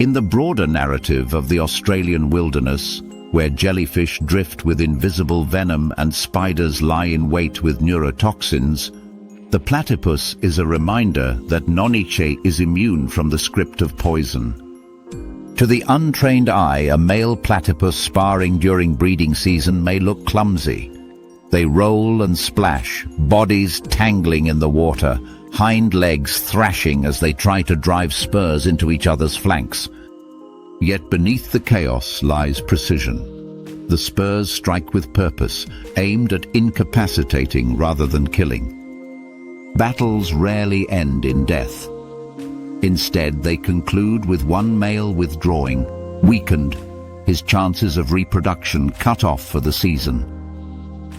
In the broader narrative of the Australian wilderness, where jellyfish drift with invisible venom and spiders lie in wait with neurotoxins, the platypus is a reminder that Noniche is immune from the script of poison. To the untrained eye, a male platypus sparring during breeding season may look clumsy. They roll and splash, bodies tangling in the water, hind legs thrashing as they try to drive spurs into each other's flanks. Yet beneath the chaos lies precision. The spurs strike with purpose, aimed at incapacitating rather than killing. Battles rarely end in death. Instead, they conclude with one male withdrawing, weakened, his chances of reproduction cut off for the season.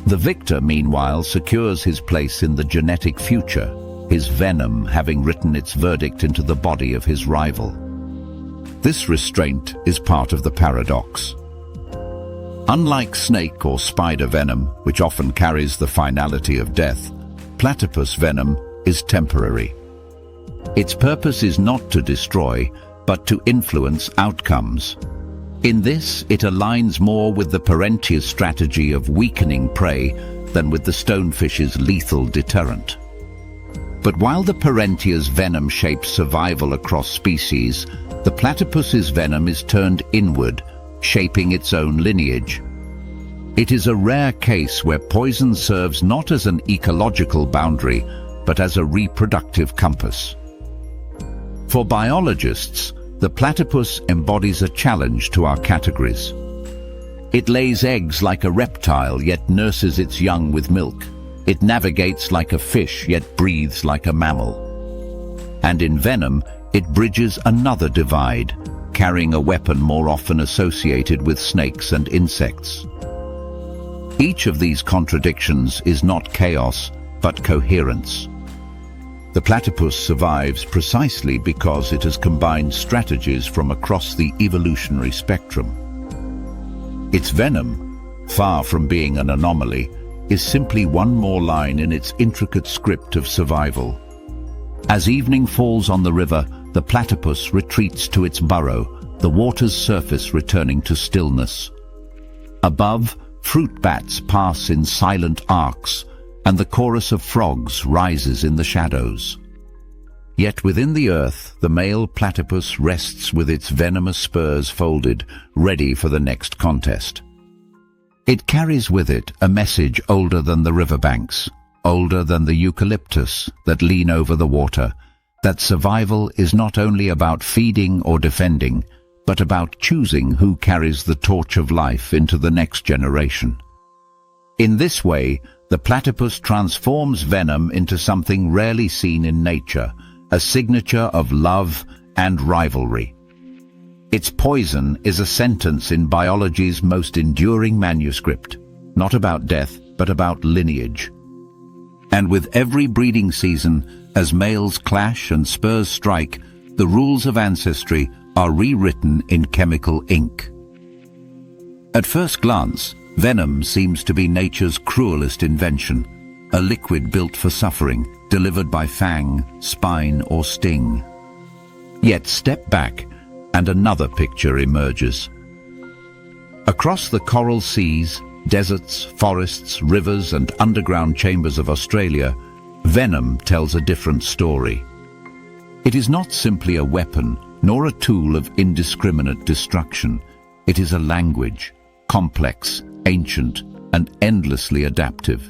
The victor, meanwhile, secures his place in the genetic future, his venom having written its verdict into the body of his rival. This restraint is part of the paradox. Unlike snake or spider venom, which often carries the finality of death, platypus venom is temporary. Its purpose is not to destroy, but to influence outcomes. In this, it aligns more with the parentia's strategy of weakening prey than with the stonefish's lethal deterrent. But while the parentia's venom shapes survival across species, the platypus's venom is turned inward, shaping its own lineage. It is a rare case where poison serves not as an ecological boundary, but as a reproductive compass. For biologists, the platypus embodies a challenge to our categories. It lays eggs like a reptile, yet nurses its young with milk. It navigates like a fish, yet breathes like a mammal. And in venom, it bridges another divide, carrying a weapon more often associated with snakes and insects. Each of these contradictions is not chaos, but coherence. The platypus survives precisely because it has combined strategies from across the evolutionary spectrum. Its venom, far from being an anomaly, is simply one more line in its intricate script of survival. As evening falls on the river, the platypus retreats to its burrow, the water's surface returning to stillness. Above, fruit bats pass in silent arcs, and the chorus of frogs rises in the shadows. Yet within the earth, the male platypus rests with its venomous spurs folded, ready for the next contest. It carries with it a message older than the riverbanks, older than the eucalyptus that lean over the water, that survival is not only about feeding or defending, but about choosing who carries the torch of life into the next generation. In this way, the platypus transforms venom into something rarely seen in nature, a signature of love and rivalry. Its poison is a sentence in biology's most enduring manuscript, not about death, but about lineage. And with every breeding season, as males clash and spurs strike, the rules of ancestry are rewritten in chemical ink. At first glance, venom seems to be nature's cruelest invention, a liquid built for suffering, delivered by fang, spine, or sting. Yet step back, and another picture emerges. Across the coral seas, deserts, forests, rivers, and underground chambers of Australia, venom tells a different story. It is not simply a weapon, nor a tool of indiscriminate destruction. It is a language, complex, ancient, and endlessly adaptive.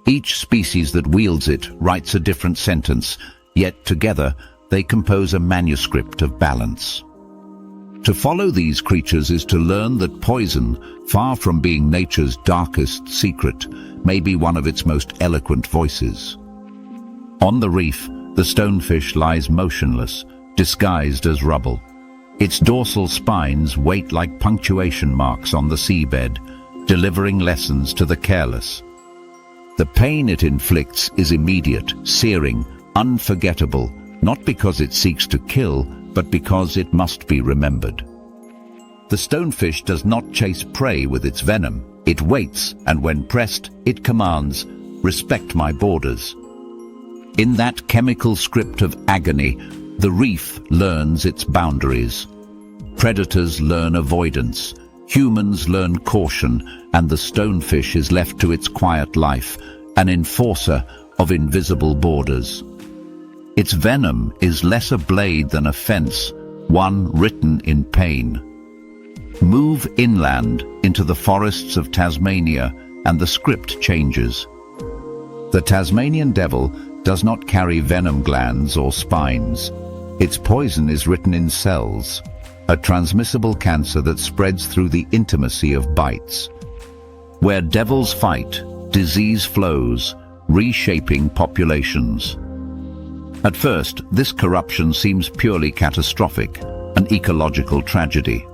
Each species that wields it writes a different sentence, yet together they compose a manuscript of balance. To follow these creatures is to learn that poison, far from being nature's darkest secret, may be one of its most eloquent voices. On the reef, the stonefish lies motionless, disguised as rubble. Its dorsal spines wait like punctuation marks on the seabed, delivering lessons to the careless. The pain it inflicts is immediate, searing, unforgettable, not because it seeks to kill, but because it must be remembered. The stonefish does not chase prey with its venom. It waits, and when pressed, it commands, "Respect my borders." In that chemical script of agony, the reef learns its boundaries. Predators learn avoidance, humans learn caution, and the stonefish is left to its quiet life, an enforcer of invisible borders. Its venom is less a blade than a fence, one written in pain. Move inland into the forests of Tasmania, and the script changes. The Tasmanian devil does not carry venom glands or spines. Its poison is written in cells, a transmissible cancer that spreads through the intimacy of bites. Where devils fight, disease flows, reshaping populations. At first, this corruption seems purely catastrophic, an ecological tragedy.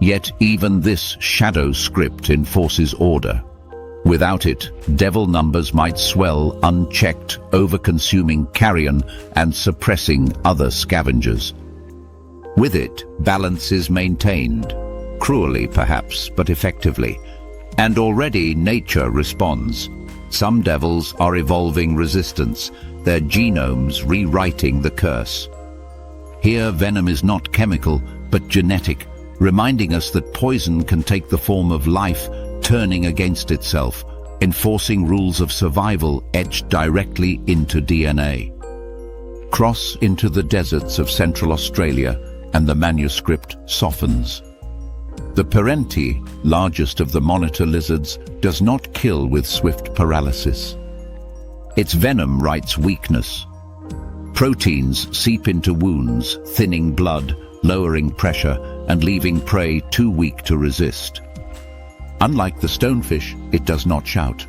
Yet even this shadow script enforces order. Without it, devil numbers might swell unchecked, over-consuming carrion and suppressing other scavengers. With it, balance is maintained, cruelly perhaps, but effectively. And already nature responds. Some devils are evolving resistance, their genomes rewriting the curse. Here, venom is not chemical, but genetic, reminding us that poison can take the form of life, turning against itself, enforcing rules of survival etched directly into DNA. Cross into the deserts of Central Australia, and the manuscript softens. The parenti, largest of the monitor lizards, does not kill with swift paralysis. Its venom writes weakness. Proteins seep into wounds, thinning blood, lowering pressure, and leaving prey too weak to resist. Unlike the stonefish, it does not shout.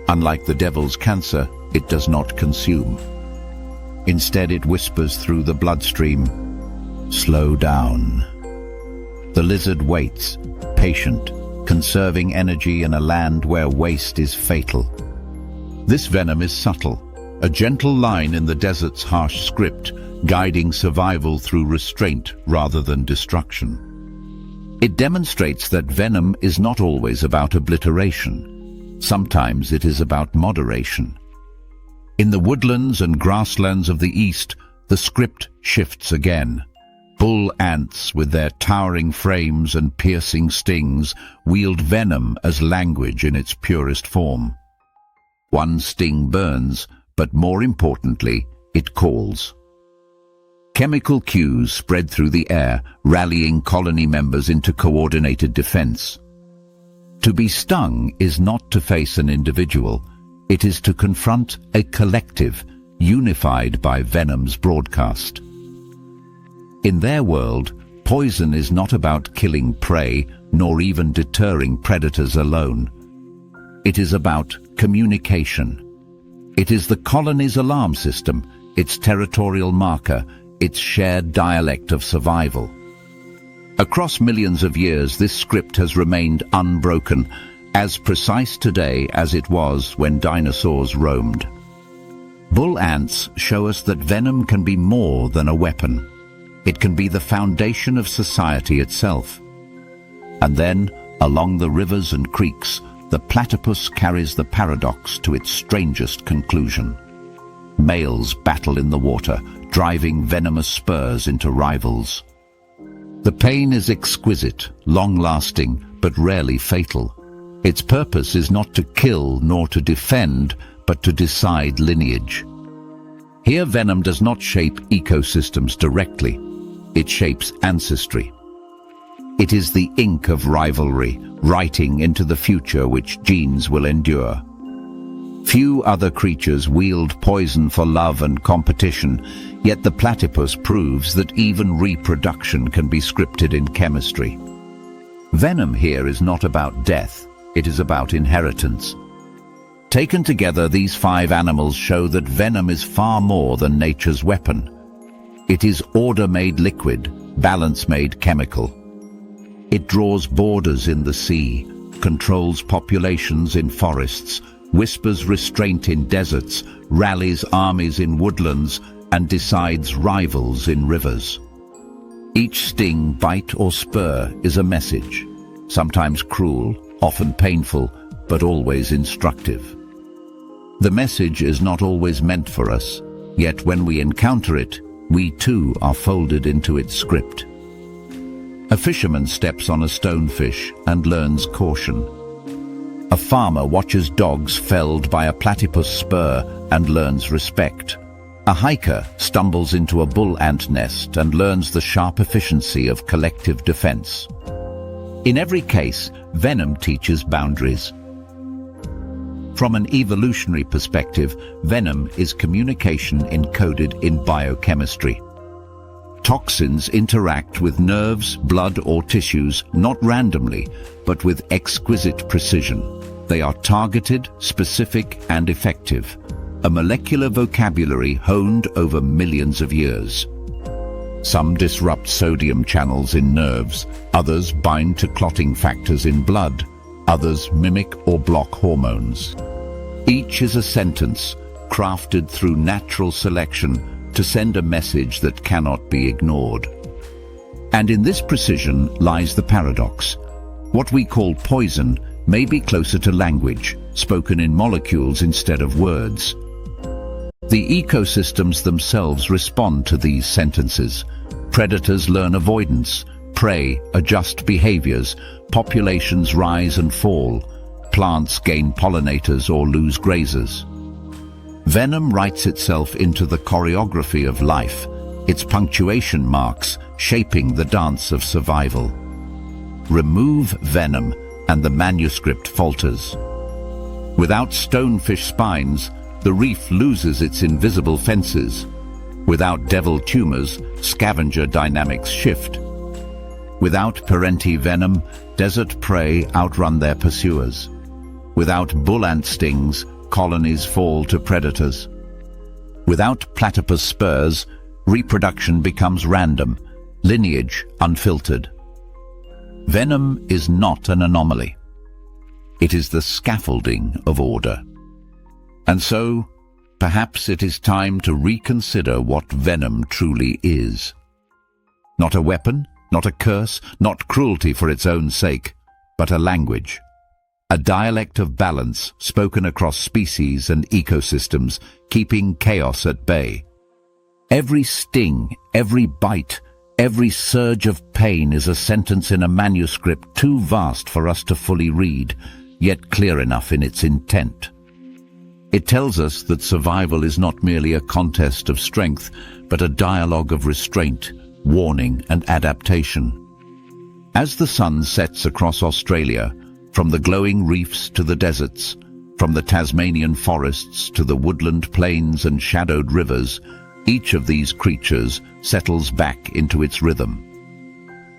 Unlike the devil's cancer, it does not consume. Instead, it whispers through the bloodstream, "Slow down." The lizard waits, patient, conserving energy in a land where waste is fatal. This venom is subtle, a gentle line in the desert's harsh script, guiding survival through restraint rather than destruction. It demonstrates that venom is not always about obliteration. Sometimes it is about moderation. In the woodlands and grasslands of the east, the script shifts again. Bull ants, with their towering frames and piercing stings, wield venom as language in its purest form. One sting burns, but more importantly, it calls. Chemical cues spread through the air, rallying colony members into coordinated defense. To be stung is not to face an individual. It is to confront a collective, unified by venom's broadcast. In their world, poison is not about killing prey, nor even deterring predators alone. It is about communication. It is the colony's alarm system, its territorial marker, its shared dialect of survival. Across millions of years, this script has remained unbroken, as precise today as it was when dinosaurs roamed. Bull ants show us that venom can be more than a weapon. It can be the foundation of society itself. And then, along the rivers and creeks, the platypus carries the paradox to its strangest conclusion. Males battle in the water, driving venomous spurs into rivals. The pain is exquisite, long-lasting, but rarely fatal. Its purpose is not to kill nor to defend, but to decide lineage. Here, venom does not shape ecosystems directly. It shapes ancestry. It is the ink of rivalry, writing into the future which genes will endure. Few other creatures wield poison for love and competition, yet the platypus proves that even reproduction can be scripted in chemistry. Venom here is not about death, it is about inheritance. Taken together, these 5 animals show that venom is far more than nature's weapon. It is order made liquid, balance made chemical. It draws borders in the sea, controls populations in forests, whispers restraint in deserts, rallies armies in woodlands, and decides rivals in rivers. Each sting, bite, or spur is a message, sometimes cruel, often painful, but always instructive. The message is not always meant for us, yet when we encounter it, we too are folded into its script. A fisherman steps on a stonefish and learns caution. A farmer watches dogs felled by a platypus spur and learns respect. A hiker stumbles into a bull ant nest and learns the sharp efficiency of collective defense. In every case, venom teaches boundaries. From an evolutionary perspective, venom is communication encoded in biochemistry. Toxins interact with nerves, blood or tissues, not randomly, but with exquisite precision. They are targeted, specific and effective. A molecular vocabulary honed over millions of years. Some disrupt sodium channels in nerves, others bind to clotting factors in blood, others mimic or block hormones. Each is a sentence, crafted through natural selection to send a message that cannot be ignored. And in this precision lies the paradox. What we call poison may be closer to language, spoken in molecules instead of words. The ecosystems themselves respond to these sentences. Predators learn avoidance, prey adjust behaviors, populations rise and fall, plants gain pollinators or lose grazers. Venom writes itself into the choreography of life, its punctuation marks shaping the dance of survival. Remove venom and the manuscript falters. Without stonefish spines, the reef loses its invisible fences. Without devil tumors, scavenger dynamics shift. Without parenti venom, desert prey outrun their pursuers. Without bull ant stings, colonies fall to predators. Without platypus spurs, reproduction becomes random, lineage unfiltered. Venom is not an anomaly. It is the scaffolding of order. And so, perhaps it is time to reconsider what venom truly is. Not a weapon, not a curse, not cruelty for its own sake, but a language. A dialect of balance spoken across species and ecosystems, keeping chaos at bay. Every sting, every bite, every surge of pain is a sentence in a manuscript too vast for us to fully read, yet clear enough in its intent. It tells us that survival is not merely a contest of strength, but a dialogue of restraint, warning and adaptation. As the sun sets across Australia, from the glowing reefs to the deserts, from the Tasmanian forests to the woodland plains and shadowed rivers, each of these creatures settles back into its rhythm.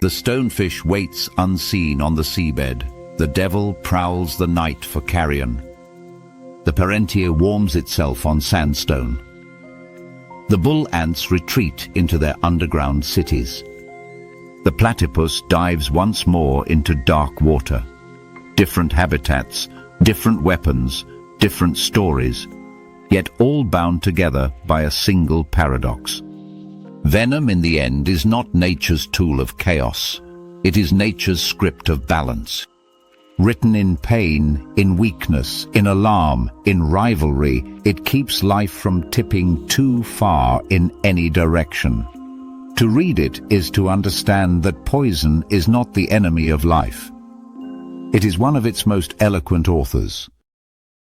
The stonefish waits unseen on the seabed. The devil prowls the night for carrion. The parentia warms itself on sandstone. The bull ants retreat into their underground cities. The platypus dives once more into dark water. Different habitats, different weapons, different stories, yet all bound together by a single paradox. Venom, in the end, is not nature's tool of chaos. It is nature's script of balance. Written in pain, in weakness, in alarm, in rivalry, it keeps life from tipping too far in any direction. To read it is to understand that poison is not the enemy of life. It is one of its most eloquent authors.